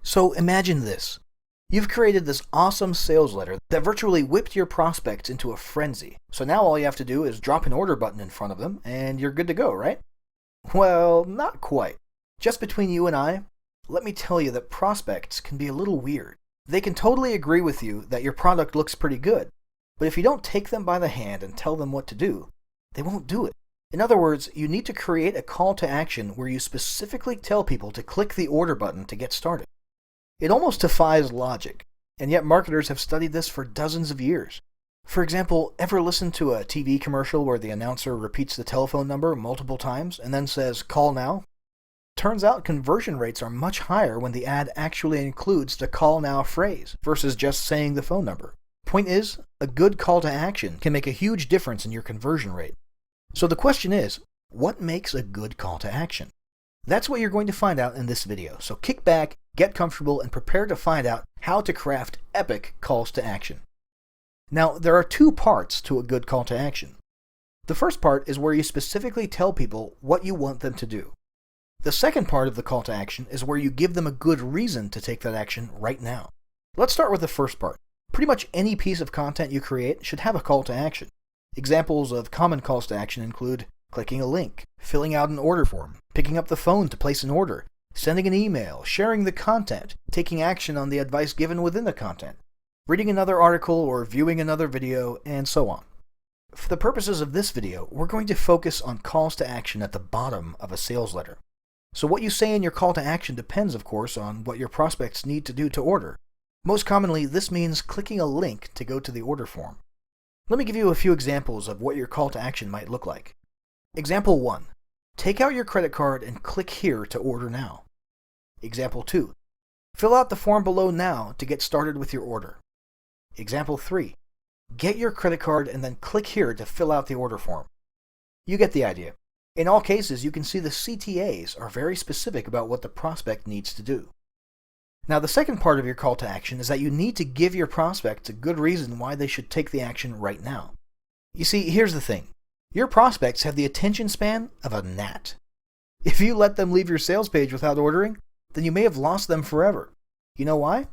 So imagine this. You've created this awesome sales letter that virtually whipped your prospects into a frenzy. So now all you have to do is drop an order button in front of them and you're good to go, right? Well, not quite. Just between you and I, let me tell you that prospects can be a little weird. They can totally agree with you that your product looks pretty good, but if you don't take them by the hand and tell them what to do, they won't do it. In other words, you need to create a call to action where you specifically tell people to click the order button to get started. It almost defies logic, and yet marketers have studied this for dozens of years. For example, ever listen to a TV commercial where the announcer repeats the telephone number multiple times and then says, "Call now"? Turns out conversion rates are much higher when the ad actually includes the "call now" phrase versus just saying the phone number. Point is, a good call to action can make a huge difference in your conversion rate. So the question is, what makes a good call to action? That's what you're going to find out in this video, so kick back, get comfortable, and prepare to find out how to craft epic calls to action. Now, there are two parts to a good call to action. The first part is where you specifically tell people what you want them to do. The second part of the call to action is where you give them a good reason to take that action right now. Let's start with the first part. Pretty much any piece of content you create should have a call to action. Examples of common calls to action include clicking a link, filling out an order form, picking up the phone to place an order, sending an email, sharing the content, taking action on the advice given within the content, reading another article or viewing another video, and so on. For the purposes of this video, we're going to focus on calls to action at the bottom of a sales letter. So what you say in your call to action depends, of course, on what your prospects need to do to order. Most commonly, this means clicking a link to go to the order form. Let me give you a few examples of what your call to action might look like. Example 1. Take out your credit card and click here to order now. Example 2. Fill out the form below now to get started with your order. Example 3. Get your credit card and then click here to fill out the order form. You get the idea. In all cases, you can see the CTAs are very specific about what the prospect needs to do. Now, the second part of your call to action is that you need to give your prospects a good reason why they should take the action right now. You see, here's the thing. Your prospects have the attention span of a gnat. If you let them leave your sales page without ordering, then you may have lost them forever. You know why?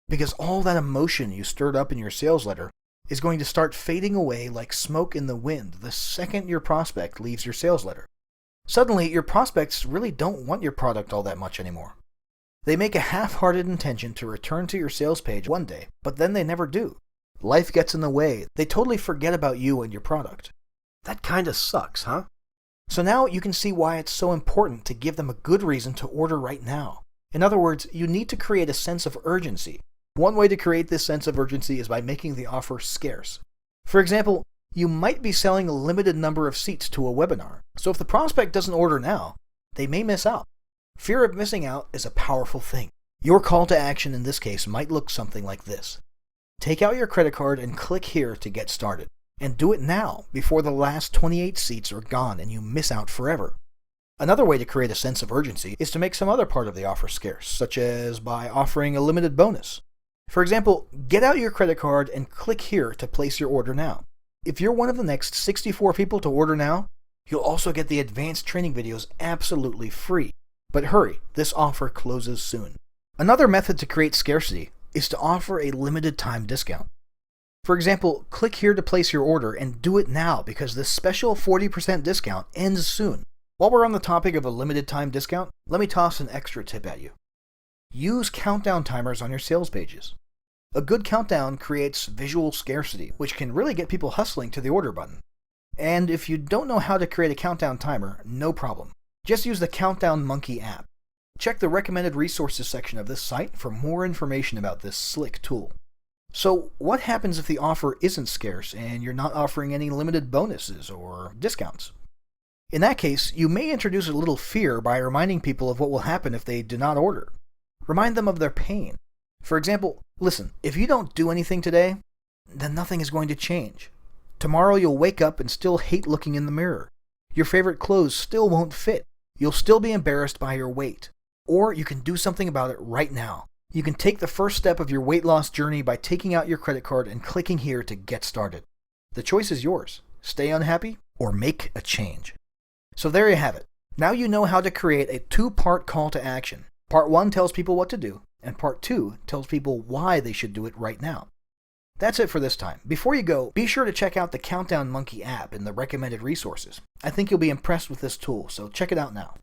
Because all that emotion you stirred up in your sales letter is going to start fading away like smoke in the wind the second your prospect leaves your sales letter. Suddenly, your prospects really don't want your product all that much anymore. They make a half-hearted intention to return to your sales page one day, but then they never do. Life gets in the way. They totally forget about you and your product. That kinda sucks, huh? So now you can see why it's so important to give them a good reason to order right now. In other words, you need to create a sense of urgency. One way to create this sense of urgency is by making the offer scarce. For example, you might be selling a limited number of seats to a webinar, so if the prospect doesn't order now, they may miss out. Fear of missing out is a powerful thing. Your call to action in this case might look something like this. Take out your credit card and click here to get started. And do it now, before the last 28 seats are gone and you miss out forever. Another way to create a sense of urgency is to make some other part of the offer scarce, such as by offering a limited bonus. For example, get out your credit card and click here to place your order now. If you're one of the next 64 people to order now, you'll also get the advanced training videos absolutely free. But hurry, this offer closes soon. Another method to create scarcity is to offer a limited time discount. For example, click here to place your order and do it now because this special 40% discount ends soon. While we're on the topic of a limited time discount, let me toss an extra tip at you. Use countdown timers on your sales pages. A good countdown creates visual scarcity, which can really get people hustling to the order button. And if you don't know how to create a countdown timer, no problem. Just use the Countdown Monkey app. Check the recommended resources section of this site for more information about this slick tool. So, what happens if the offer isn't scarce and you're not offering any limited bonuses or discounts? In that case, you may introduce a little fear by reminding people of what will happen if they do not order. Remind them of their pain. For example, listen, if you don't do anything today, then nothing is going to change. Tomorrow you'll wake up and still hate looking in the mirror. Your favorite clothes still won't fit. You'll still be embarrassed by your weight. Or you can do something about it right now. You can take the first step of your weight loss journey by taking out your credit card and clicking here to get started. The choice is yours. Stay unhappy or make a change. So there you have it. Now you know how to create a two-part call to action. Part 1 tells people what to do, and part 2 tells people why they should do it right now. That's it for this time. Before you go, be sure to check out the Countdown Monkey app and the recommended resources. I think you'll be impressed with this tool, so check it out now.